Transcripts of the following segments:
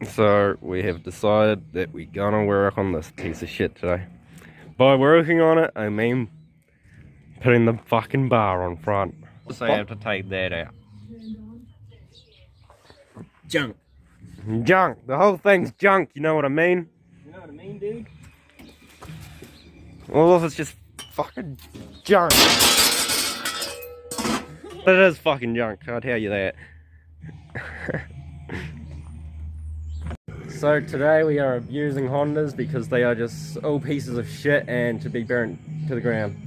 So we have decided that we're gonna work on this piece of shit today. By working on it, I mean putting the fucking bar on front. So I have to take that out. Junk. Junk. The whole thing's junk, you know what I mean? You know what I mean, dude? All of it's just fucking junk. It is fucking junk, I'll tell you that. So today we are abusing Hondas because they are just all pieces of shit and to be burnt to the ground.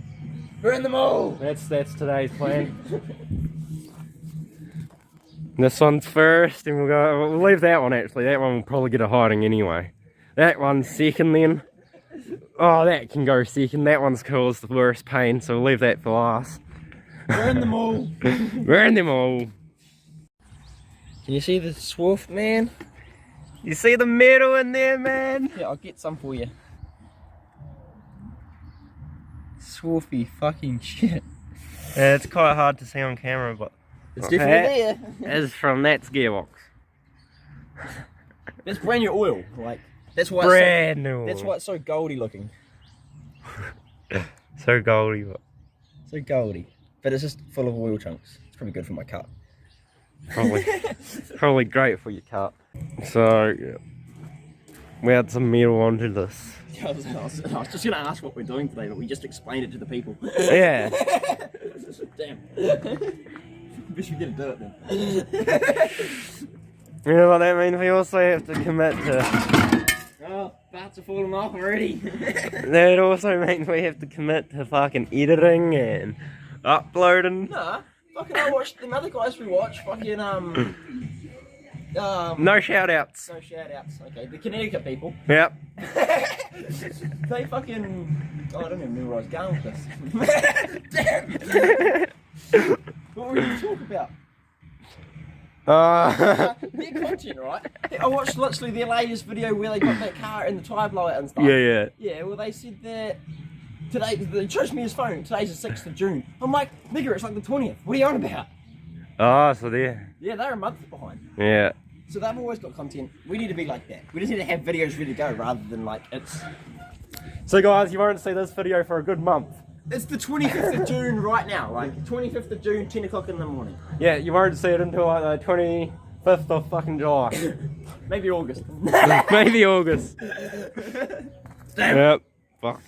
Burn them all! That's today's plan. This one's first, and we'll leave that one actually. That one will probably get a hiding anyway. That one's second then. Oh, that can go second. That one's caused the worst pain, so we'll leave that for last. Burn them all! Burn them all! Can you see the swarf, man? You see the metal in there, man? Yeah, I'll get some for you. Swarfy fucking shit. Yeah, it's quite hard to see on camera, but It's definitely there. It's from that's gearbox. That's brand new oil. Like that's why. Brand new. That's why it's so goldy looking. So goldy, but So goldy, but it's just full of oil chunks. It's probably good for my car. probably great for your car. So yeah, we had some metal onto this. I was just gonna ask what we're doing today, but we just explained it to the people. Yeah. Damn. Wish we didn't do it then. You know what that means? We also have to commit to. Oh, parts are falling off already. That also means we have to commit to fucking editing and uploading. Nah, fucking I watched the other guys we watch. Fucking No shout outs. No shout outs. Okay, the Connecticut people. Yep. They fucking. Oh, I don't even know where I was going with this. Damn. What were you talking about? Their content, right? I watched literally their latest video where they got that car in the tyre blowout and stuff. Yeah. Yeah, well they said that today, they chose me his phone, today's the 6th of June. I'm like, nigga, it's like the 20th. What are you on about? Oh, so there. Yeah, they're a month behind. Yeah. So they've always got content. We need to be like that. We just need to have videos ready to go rather than like it's... So guys, you won't see this video for a good month. It's the 25th of June right now, like 25th of June, 10 o'clock in the morning. Yeah, you won't see it until like the 25th of fucking July. Maybe August. Maybe August. Damn. Yep. Fuck.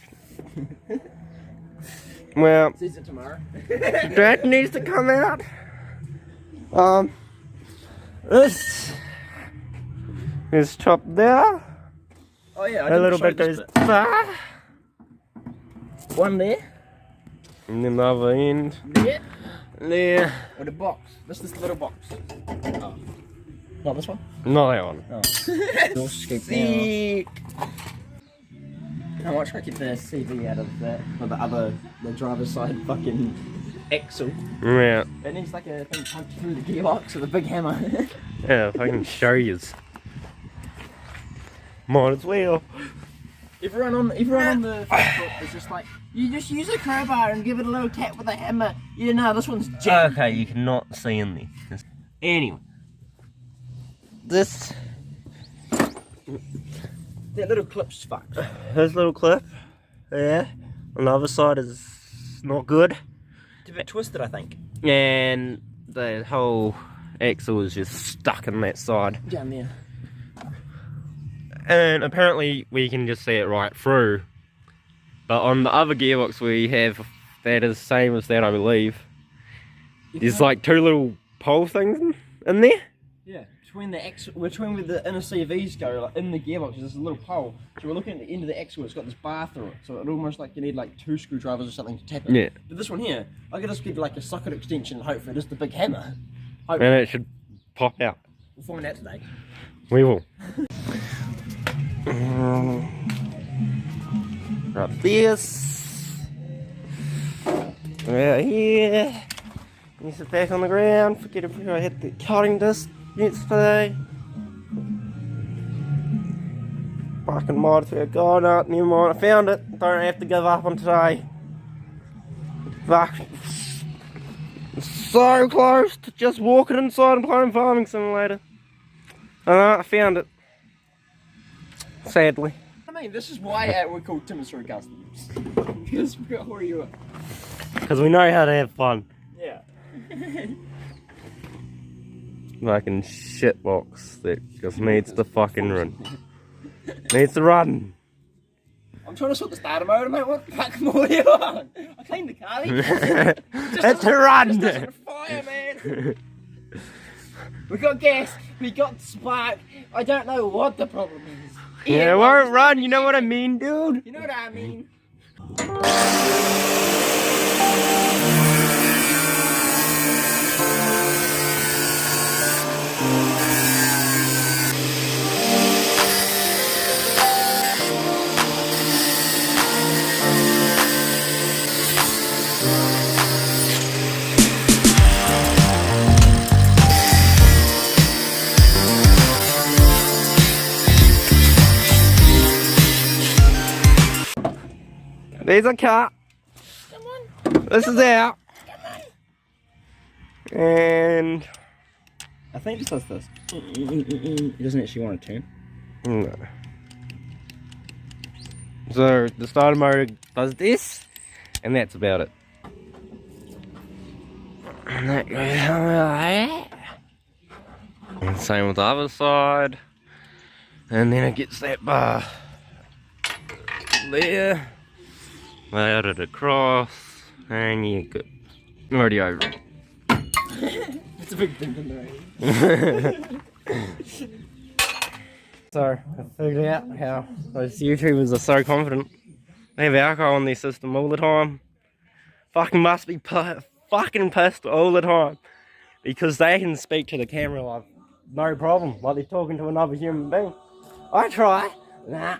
Well, Sees it tomorrow. that needs to come out. This is chopped there. Oh yeah, A little bit goes there. One there. And then the other end. There. There. With a box. This is the little box. Oh. Not this one? Not that one. Oh. Sick. How much I get the CV out of that? Or the driver's side fucking axle. Yeah. It needs like a thing punched through the gearbox with a big hammer. Yeah, if I can show yous. Might as well. Everyone on the Facebook is just like, you just use a crowbar and give it a little tap with a hammer. Yeah, no, this one's jam. Okay, you cannot see in there. Anyway. This. That little clip's fucked. This little clip. Yeah. On the other side is not good. It's a bit twisted, I think. And the whole axle is just stuck in that side. Down there. And apparently we can just see it right through. But on the other gearbox we have, that is the same as that, I believe. There's like two little pole things in there. Yeah, between where the inner CVs go, like in the gearbox, there's a little pole. So we're looking at the end of the axle, it's got this bar through it. So it almost like you need like 2 screwdrivers or something to tap it. Yeah. But this one here, I could just get like a socket extension and hope for just the big hammer. And it should pop out. We'll find out today. We will. Right, this. Right here. You sit back on the ground. Forget if I hit the cutting disc yesterday. Fucking might as well go. No, never mind. I found it. Don't have to give up on today. Fuck. So close to just walking inside and playing Farming Simulator. I found it. Sadly. I mean, this is why we're called Tim's Through Customs. Because we've got you up. Because we know how to have fun. Yeah. Fucking shitbox that just needs to fucking run. Needs to run. I'm trying to sort the starter motor, mate. What the fuck more do you want? I cleaned the car. It's a run! Just doesn't fire, man. We got gas, we got spark. I don't know what the problem is. Yeah, it won't run, you know what I mean, dude? You know what I mean? There's a car. Come on. This is out. And I think it does this. It doesn't actually want to turn. no. So the starter motor does this, and that's about it. And that goes like that. And same with the other side. And then it gets that bar there. Load it across, and you're good. Already over it. It's a big thing in the So, I figured out how those YouTubers are so confident. They have alcohol in their system all the time. Fucking must be fucking pissed all the time. Because they can speak to the camera like, no problem, like they're talking to another human being. I try, nah.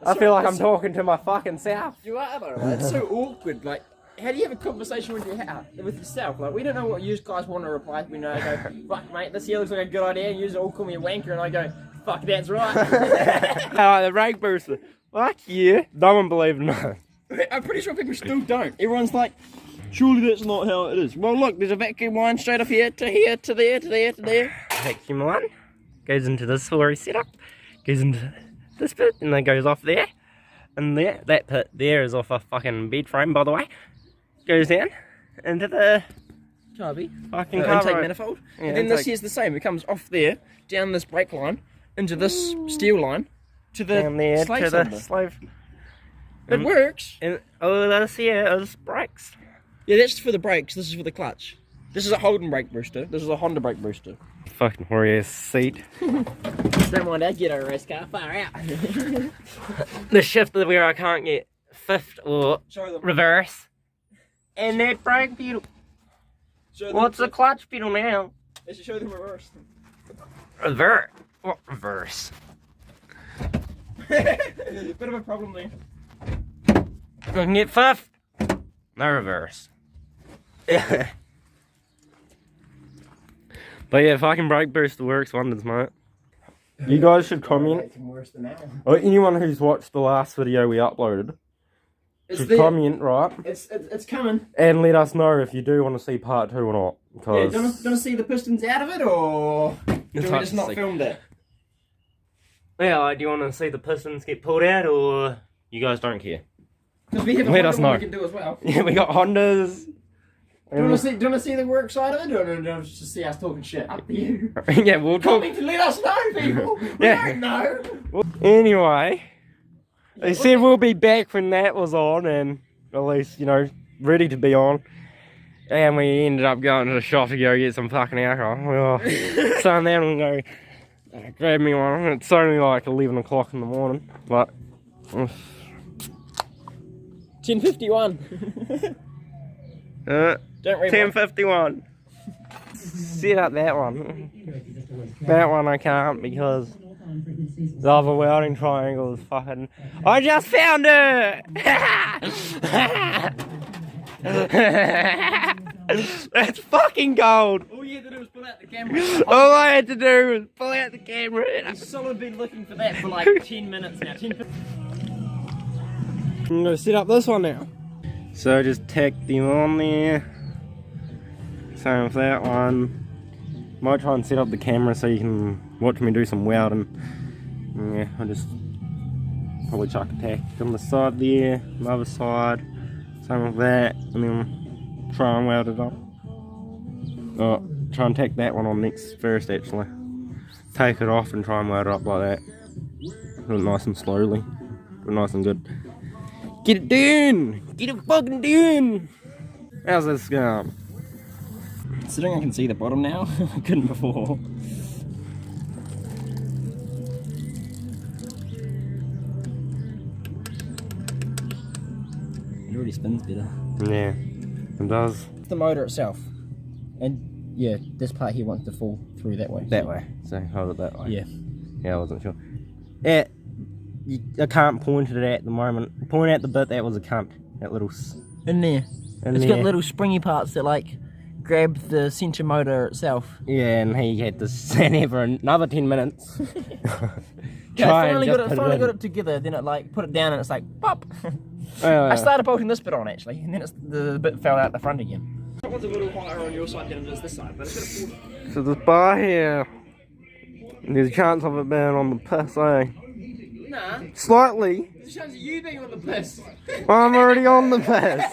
I feel like I'm talking to my fucking self. You are though, right? It's so awkward. Like, how do you have a conversation with yourself? Like, we don't know what you guys want to reply. We know, I go, fuck mate, this here looks like a good idea, and you all call me a wanker, and I go, fuck, that's right. The brake booster. Fuck yeah. No one believes no. I'm pretty sure people still don't. Everyone's like, surely that's not how it is. Well, look, there's a vacuum line straight up here to here to there to there to there. Vacuum line goes into this story setup, goes into this bit, and then goes off there, and there. That pit there is off a fucking bed frame, by the way. Goes down into the Chubby. fucking Intake carbo. manifold. Yeah, And then this intake. here's the same. It comes off there, down this brake line, into this steel line, to the Down there slave to the cylinder. slave. It works. And oh, this here is brakes. Yeah, that's for the brakes. This is for the clutch. This is a Holden brake booster. This is a Honda brake booster. Fucking warrior seat. Don't mind that ghetto race car. Far out. The shifter where I can't get fifth or Show them. reverse. And that brake pedal. Show them. What's the clutch pedal now? They should show them reverse. Reverse. What reverse? Bit of a problem there. I can get fifth. No reverse. But yeah, fucking brake booster works wonders, mate. You guys should comment, Worse than that. or anyone who's watched the last video we uploaded It's should there. comment, right? It's coming. And let us know if you do want to see part 2 or not. Yeah, Because do you want to see the pistons out of it, or do we hard just to not see. film that? yeah, like, do you want to see the pistons get pulled out, or you guys don't care? Because we have a Let Honda us one know. we can do as well. Yeah, we got Hondas. Do you want to see the work side of it, or do you want to just see us talking shit? Up to you. Yeah, we'll talk. Comment to let us know, people. We Yeah. don't know. Anyway, they said we'll be back when that was on, and at least, you know, ready to be on. And we ended up going to the shop to go get some fucking alcohol. Well, so then we'll go grab me one. It's only like 11 o'clock in the morning, but 10:51. Don't read 10:51. Set up that one. That one I can't because the other welding triangle is fucking. I just found it! That's fucking gold! All you had to do was pull out the camera. All I had to do was pull out the camera and I've solid been looking for that for like 10 minutes now. 10 I'm gonna set up this one now. So just tack them on there. Same with that one. Might try and set up the camera so you can watch me do some welding. Yeah, I'll just Probably chuck a tack on the side there, another side, same with that, and then try and weld it up. Oh, try and tack that one on next first actually. Take it off and try and weld it up like that. Do it nice and slowly. Do it nice and good. Get it done! Get it fucking done! How's this going? Considering I can see the bottom now, I couldn't before. It already spins better. Yeah, it does. The motor itself. And yeah, this part here wants to fall through that way. That way. So hold it that way. Yeah. Yeah, I wasn't sure. Yeah, I can't point at it at the moment. Point at the bit that was a cunt. That little. In there. In It's there. got little springy parts that like grab the centre motor itself. Yeah, and he had to stand there for another 10 minutes. Yeah, I finally, just got put it together, then it like put it down and it's like pop. Oh, I started bolting this bit on actually, and then the bit fell out the front again. That one's a little higher on your side than it is this side, but it's got a So this bar here, there's a chance of it being on the piss, eh? Nah, Slightly. there's a chance of you being on the piss. I'm already on the piss.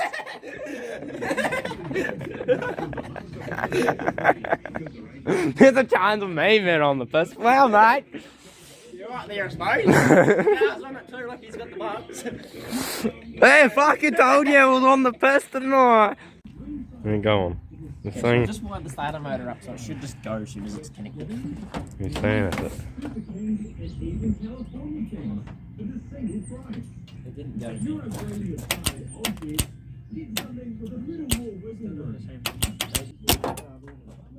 There's a chance of me being on the piss. Well, mate. You're right there, I suppose. Car's on it too, like he's got the marks. Hey, fucking told you I was on the piss tonight. Then go on. The thing. Just wind the starter motor up so it should just go as soon as it's connected. You're saying it. It didn't go.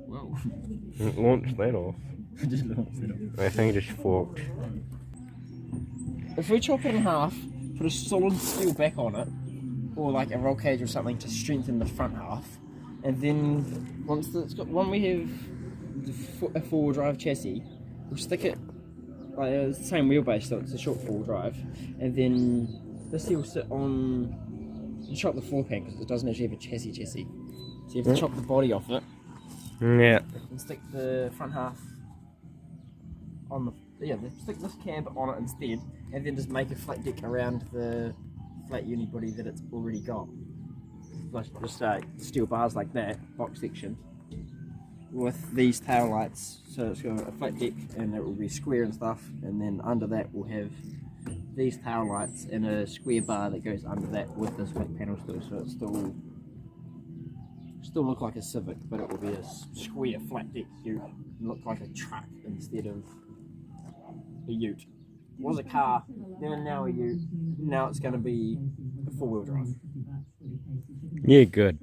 Whoa. Launch that off. Just launched it off. I think it just forked. If we chop it in half, put a solid steel back on it, or like a roll cage or something to strengthen the front half, and then once when we have a four-wheel drive chassis, we'll stick it like it's the same wheelbase, so it's a short four-wheel drive, and then this here will sit on. You chop the floor pan because it doesn't actually have a chassis. So you have to chop the body off it Yeah. and stick the front half on the. Yeah, stick this cab on it instead, and then just make a flat deck around the flat unibody that it's already got. Like just steel bars like that, box section, with these tail lights. So it's got a flat deck, and it will be square and stuff. And then under that we'll have these tail lights and a square bar that goes under that with this flat panel still. So it still look like a Civic, but it will be a square flat deck ute. Look like a truck instead of a ute. It was a car, then now a ute, now it's going to be a four-wheel drive. Yeah, good.